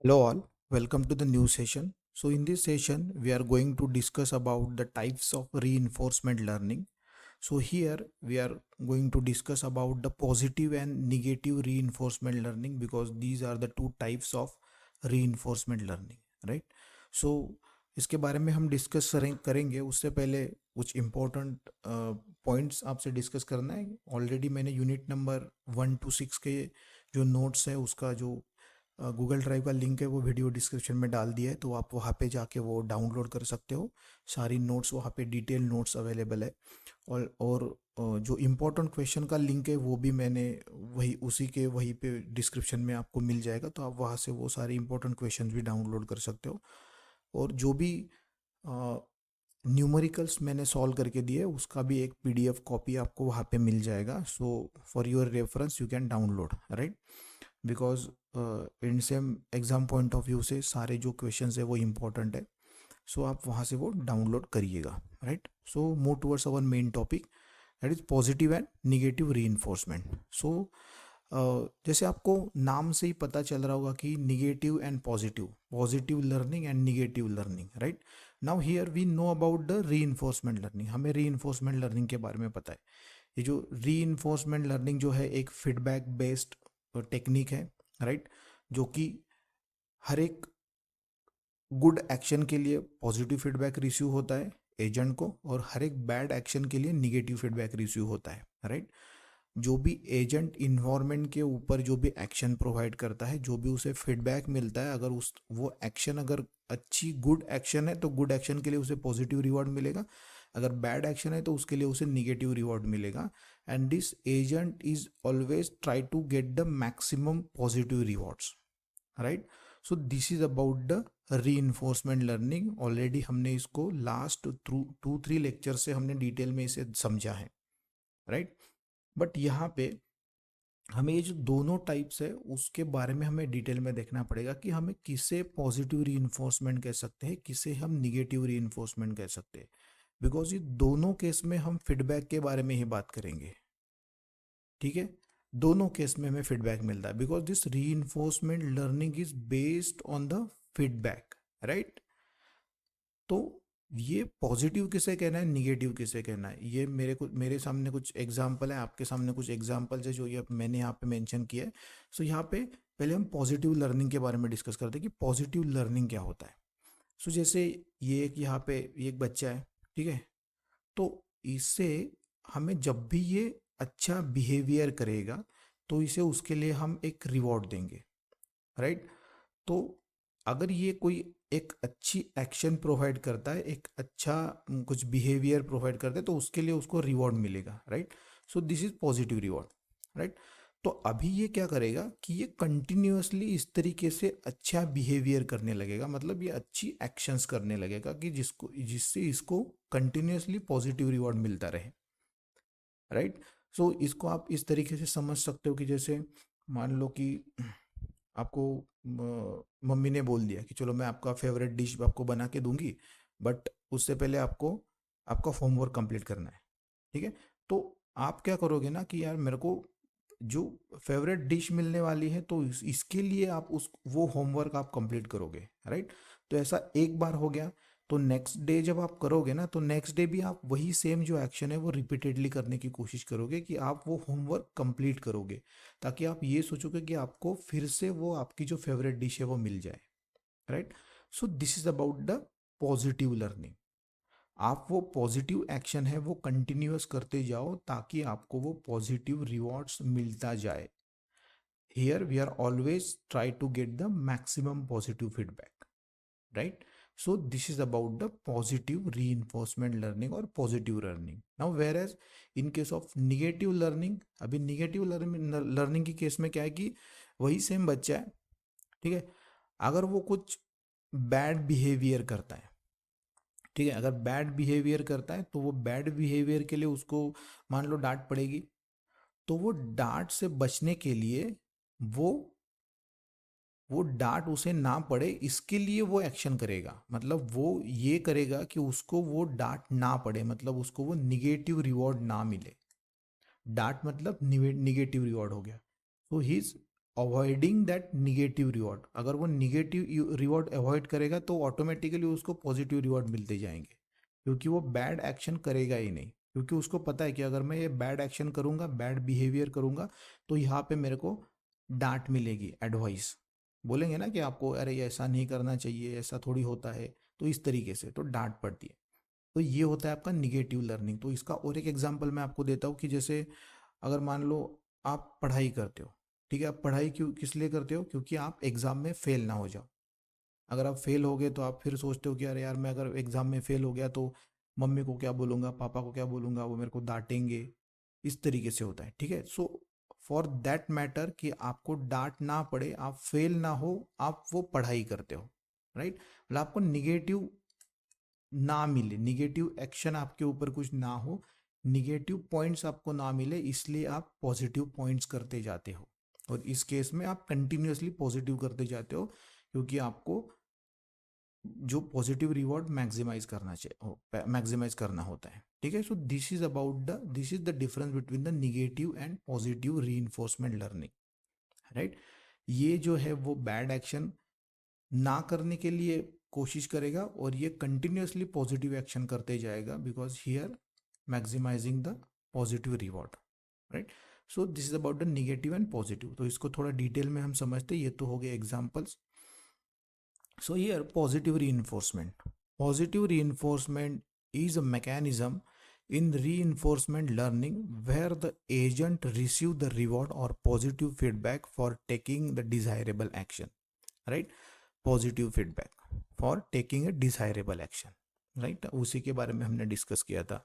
Hello all, welcome to the new session. So in this session, we are going to discuss about the types of reinforcement learning. So here we are going to discuss about the positive and negative reinforcement learning because these are the two types of reinforcement learning, right? So इसके बारे में हम discuss करेंगे उससे पहले कुछ important points आपसे discuss करना है. ऑलरेडी मैंने यूनिट नंबर 1 to 6 के जो नोट्स है उसका जो गूगल ड्राइव का लिंक है वो वीडियो डिस्क्रिप्शन में डाल दिया है, तो आप वहाँ पे जाके वो डाउनलोड कर सकते हो. सारी नोट्स वहाँ पे डिटेल नोट्स अवेलेबल है. और जो इम्पोर्टेंट क्वेश्चन का लिंक है वो भी मैंने वहीं पे डिस्क्रिप्शन में आपको मिल जाएगा, तो आप वहाँ से वो सारे इम्पोर्टेंट क्वेश्चन भी डाउनलोड कर सकते हो. और जो भी न्यूमेरिकल्स मैंने सॉल्व करके दिए उसका भी एक पीडीएफ कॉपी आपको वहाँ पे मिल जाएगा. So for your reference you can download, right? Because in same exam point of view से सारे जो क्वेश्चंस है वो इम्पोर्टेंट है. सो आप वहाँ से वो डाउनलोड करिएगा, right? So move towards our main topic, that is positive and negative reinforcement. So जैसे आपको नाम से ही पता चल रहा होगा कि negative and positive learning and negative learning, right? Now here we know about the reinforcement learning. हमें रीइंफोर्समेंट लर्निंग के बारे में पता है. ये जो रीइंफोर्समेंट लर्निंग जो है एक फीडबैक बेस्ड टेक्निक है, राइट? जो कि हर एक गुड एक्शन के लिए पॉजिटिव फीडबैक रिसीव होता है एजेंट को, और हर एक बैड एक्शन के लिए निगेटिव फीडबैक रिसीव होता है, राइट? जो भी एजेंट इन्वायरमेंट के ऊपर जो भी एक्शन प्रोवाइड करता है, जो भी उसे फीडबैक मिलता है, अगर वो एक्शन अगर अच्छी गुड एक्शन है तो गुड एक्शन के लिए उसे पॉजिटिव रिवॉर्ड मिलेगा. अगर बैड एक्शन है तो उसके लिए उसे निगेटिव रिवॉर्ड मिलेगा. And this agent is always try to get the maximum positive rewards, right? So this is about the reinforcement learning. Already हमने इसको लास्ट 2-3 लेक्चर से हमने डिटेल में इसे समझा है, राइट? बट यहाँ पे हमें ये जो दोनों टाइप्स है उसके बारे में हमें डिटेल में देखना पड़ेगा कि हमें किसे पॉजिटिव रीइंफोर्समेंट कह सकते हैं, किसे हम निगेटिव रीइंफोर्समेंट कह सकते हैं. बिकॉज ये दोनों केस में हम फीडबैक के बारे में ही बात करेंगे, ठीक है? दोनों केस में हमें फीडबैक मिलता है because this reinforcement learning is based on the feedback, right? तो ये पॉजिटिव किसे कहना है, निगेटिव किसे कहना है, ये मेरे सामने कुछ एग्जाम्पल है, आपके सामने कुछ एग्जाम्पल्स है जो ये मैंने यहाँ पे मेंशन किया है. सो यहाँ पे पहले हम पॉजिटिव लर्निंग के बारे में डिस्कस करते हैं कि पॉजिटिव लर्निंग क्या होता है. सो जैसे ये एक यहाँ पे एक बच्चा है, ठीक है? तो इससे हमें जब भी ये अच्छा बिहेवियर करेगा तो इसे उसके लिए हम एक रिवॉर्ड देंगे, राइट? तो अगर ये कोई एक अच्छी एक्शन प्रोवाइड करता है, एक अच्छा कुछ बिहेवियर प्रोवाइड करता है, तो उसके लिए उसको रिवॉर्ड मिलेगा, right? So this is positive reward, right? तो अभी ये क्या करेगा कि ये कंटिन्यूअसली इस तरीके से अच्छा बिहेवियर करने लगेगा, मतलब ये अच्छी एक्शंस करने लगेगा कि जिससे इसको कंटिन्यूअसली पॉजिटिव रिवॉर्ड मिलता रहे, राइट? सो इसको आप इस तरीके से समझ सकते हो कि जैसे मान लो कि आपको मम्मी ने बोल दिया कि चलो मैं आपका फेवरेट डिश आपको बना के दूंगी, बट उससे पहले आपको आपका होमवर्क कंप्लीट करना है, ठीक है? तो आप क्या करोगे ना कि यार मेरे को जो फेवरेट डिश मिलने वाली है तो इसके लिए आप उस वो होमवर्क आप कंप्लीट करोगे, राइट? तो ऐसा एक बार हो गया. तो नेक्स्ट डे जब आप करोगे ना तो नेक्स्ट डे भी आप वही सेम जो एक्शन है वो रिपीटेडली करने की कोशिश करोगे कि आप वो होमवर्क कंप्लीट करोगे, ताकि आप ये सोचोगे कि आपको फिर से वो आपकी जो फेवरेट डिश है वो मिल जाए, right? So this is about the positive learning. आप वो पॉजिटिव एक्शन है वो कंटिन्यूअस करते जाओ ताकि आपको वो पॉजिटिव रिवॉर्ड्स मिलता जाए. Here we are always try to get the maximum positive feedback, right? So this is about the positive reinforcement learning or positive learning. Now whereas in case of negative learning, अभी negative learning की case में क्या है कि वही same बच्चा है, ठीक है? अगर वो कुछ बैड बिहेवियर करता है, ठीक है? अगर बैड बिहेवियर करता है तो वो बैड बिहेवियर के लिए उसको मान लो डांट पड़ेगी, तो वो डांट से बचने के लिए वो वो डांट उसे ना पड़े इसके लिए वो एक्शन करेगा, मतलब वो ये करेगा कि उसको वो डांट ना पड़े, मतलब उसको वो निगेटिव रिवॉर्ड ना मिले. डांट मतलब निगेटिव रिवॉर्ड हो गया. तो he is avoiding that negative reward. अगर वो निगेटिव रिवॉर्ड अवॉइड करेगा तो ऑटोमेटिकली उसको पॉजिटिव रिवॉर्ड मिलते जाएंगे, क्योंकि वो बैड एक्शन करेगा ही नहीं, क्योंकि उसको पता है कि अगर मैं ये बैड एक्शन करूंगा, बैड बिहेवियर करूंगा, तो यहाँ पे मेरे को डांट मिलेगी, एडवाइस बोलेंगे ना कि आपको अरे ये ऐसा नहीं करना चाहिए, ऐसा थोड़ी होता है, तो इस तरीके से तो डांट पड़ती है। तो ये होता है आपका निगेटिव लर्निंग। तो इसका और एक एग्जांपल मैं आपको देता हूँ कि जैसे अगर मान लो आप पढ़ाई करते हो, ठीक है, आप पढ़ाई क्यों किस लिए करते हो, क्योंकि आप एग्जाम में फेल ना हो जाओ। अगर आप फेल हो गए तो आप फिर सोचते हो कि अरे यार मैं अगर एग्जाम में फेल हो गया तो मम्मी को क्या बोलूंगा, पापा को क्या बोलूंगा, वो मेरे को डांटेंगे, इस तरीके से होता है, ठीक है। सो फॉर दैट मैटर कि आपको डांट ना पड़े, आप फेल ना हो, आप वो पढ़ाई करते हो, राइट। मतलब आपको निगेटिव ना मिले, निगेटिव एक्शन आपके ऊपर कुछ ना हो, निगेटिव पॉइंट्स आपको ना मिले, इसलिए आप पॉजिटिव पॉइंट्स करते जाते हो। और इस केस में आप कंटिन्यूअसली पॉजिटिव करते जाते हो, क्योंकि आपको जो पॉजिटिव रिवॉर्ड मैक्सिमाइज करना चाहिए, मैक्सिमाइज करना होता है, ठीक है। सो this is the difference between the negative and positive reinforcement learning, right. ये जो है वो बैड एक्शन ना करने के लिए कोशिश करेगा, और ये कंटिन्यूअसली पॉजिटिव एक्शन करते जाएगा, because here maximising the positive reward, right. So this is about the negative and positive. तो इसको थोड़ा डिटेल में हम समझते हैं, ये तो हो गए examples. So here positive reinforcement. Positive reinforcement is a mechanism in reinforcement learning where the agent receive the reward or positive feedback for taking the desirable action, right? Positive feedback for taking a desirable action, right? उसी के बारे में हमने discuss किया था।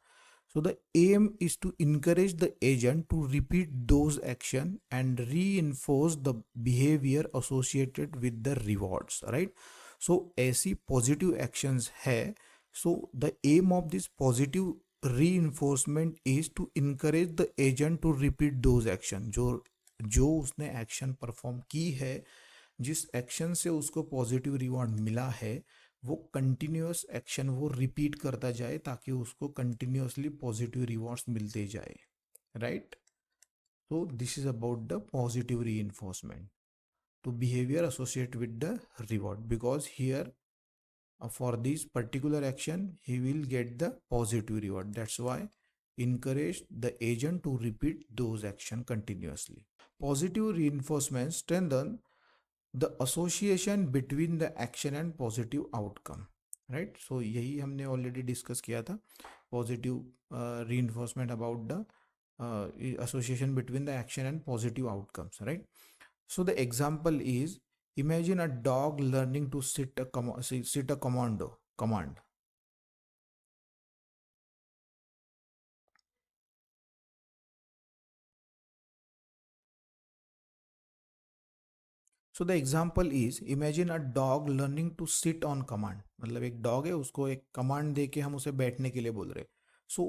So the aim is to encourage the agent to repeat those action and reinforce the behavior associated with the rewards, right? So ऐसी positive actions है। So the aim of this positive reinforcement is to encourage the agent to repeat those action। जो उसने action perform की है, जिस action से उसको positive reward मिला है, वो कंटिन्यूअस एक्शन वो रिपीट करता जाए, ताकि उसको कंटिन्यूअसली पॉजिटिव रिवॉर्ड्स मिलते जाए, राइट। तो this is about the positive reinforcement to behavior associated with the reward, because here for this particular action he will get the positive reward. That's why encourage the agent to repeat those action continuously. Positive reinforcement strengthen the association between the action and positive outcome, right? So यही हमने already discuss किया था, positive reinforcement about the association between the action and positive outcomes, right? So the example is, imagine a dog learning to sit a command. So the example is, imagine a dog learning to sit on command. मतलब एक dog है, उसको एक command दे के हम उसे बैठने के लिए बोल रहे। So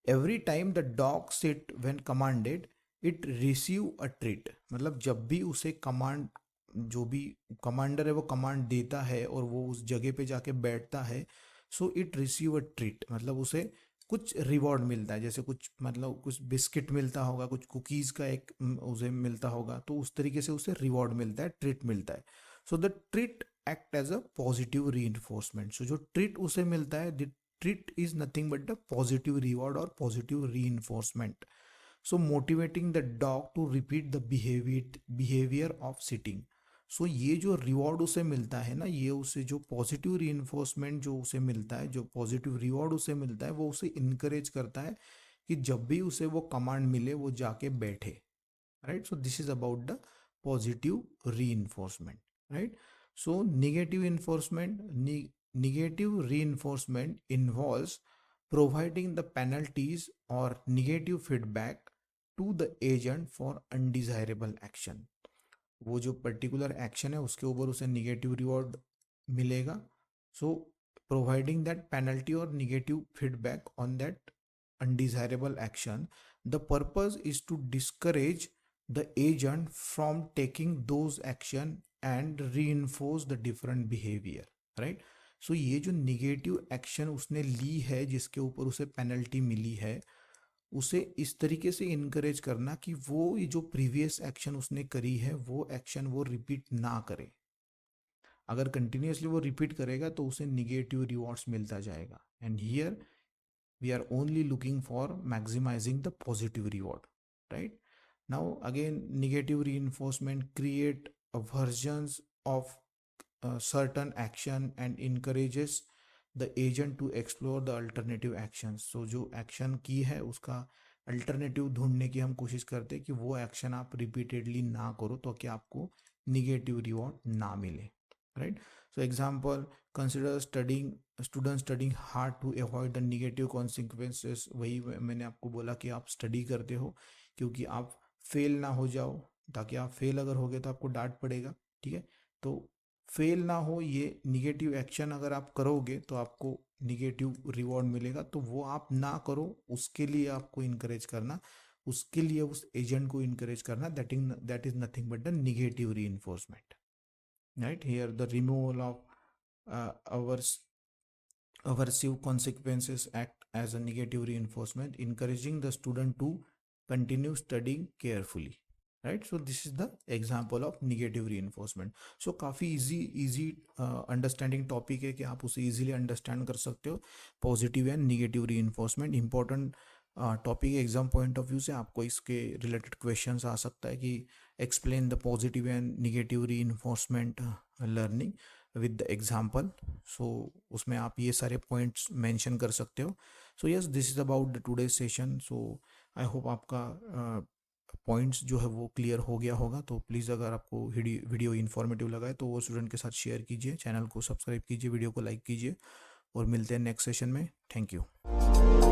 every time the dog sit when commanded, it receive a treat. मतलब जब भी उसे कमांड, जो भी कमांडर है वो कमांड देता है और वो उस जगह पे जाके बैठता है, so it receive a treat. मतलब उसे कुछ रिवॉर्ड मिलता है, जैसे कुछ मतलब कुछ बिस्किट मिलता होगा, कुछ कुकीज़ का एक उसे मिलता होगा, तो उस तरीके से उसे रिवॉर्ड मिलता है, ट्रीट मिलता है। So the treat act as a positive reinforcement. So जो ट्रीट उसे मिलता है, the treat is nothing but the positive reward और positive reinforcement. So motivating the dog to repeat the behaviour of sitting. So ये जो reward उसे मिलता है ना, ये उसे जो पॉजिटिव रीइंफोर्समेंट जो उसे मिलता है, जो पॉजिटिव रिवॉर्ड उसे मिलता है, वो उसे इनकरेज करता है कि जब भी उसे वो कमांड मिले वो जाके बैठे, right. So this is about the positive reinforcement, right. So negative reinforcement involves providing the penalties or negative feedback to the agent for undesirable action। वो जो पर्टिकुलर एक्शन है उसके ऊपर उसे निगेटिव रिवॉर्ड मिलेगा। सो प्रोवाइडिंग दैट पेनल्टी और negative feedback on that undesirable action, the purpose is to discourage the agent from taking those action and reinforce the different behaviour, right. So ये जो negative action उसने ली है, जिसके ऊपर उसे penalty मिली है, उसे इस तरीके से इनकरेज करना कि वो ये जो प्रीवियस एक्शन उसने करी है वो एक्शन वो रिपीट ना करे। अगर कंटिन्यूसली वो रिपीट करेगा तो उसे निगेटिव रिवॉर्ड्स मिलता जाएगा। And here we are only looking for maximizing the positive reward, right? Now again, negative reinforcement create aversions of certain action and encourages the agent to explore the alternative actions. So जो action की है उसका alternative ढूंढने की हम कोशिश करते हैं कि वो एक्शन आप रिपीटेडली ना करो तो कि आपको निगेटिव रिवॉर्ड ना मिले, right? So example, consider studying student studying hard to avoid the negative consequences. वही मैंने आपको बोला कि आप स्टडी करते हो क्योंकि आप फेल ना हो जाओ, ताकि आप फेल अगर हो गए तो आपको डांट पड़ेगा, ठीक है? तो फेल ना हो, ये निगेटिव एक्शन अगर आप करोगे तो आपको निगेटिव रिवॉर्ड मिलेगा, तो वो आप ना करो, उसके लिए आपको इनकरेज करना, उसके लिए उस एजेंट को इनकरेज करना, that is nothing but the negative reinforcement, right? Here the removal of aversive consequences act as a negative reinforcement, encouraging the student to continue studying carefully, right? So this is the example of negative reinforcement. So काफ़ी easy understanding topic है कि आप उसे easily understand कर सकते हो। Positive and negative reinforcement important topic exam point of view से आपको इसके रिलेटेड क्वेश्चंस आ सकता है कि explain the positive and negative reinforcement learning with the example. So उसमें आप ये सारे पॉइंट्स मेंशन कर सकते हो। So yes, this is about the today session. So I hope आपका पॉइंट्स जो है वो क्लियर हो गया होगा। तो प्लीज़ अगर आपको वीडियो इन्फॉर्मेटिव लगा है तो वो स्टूडेंट के साथ शेयर कीजिए, चैनल को सब्सक्राइब कीजिए, वीडियो को लाइक कीजिए और मिलते हैं नेक्स्ट सेशन में। Thank you.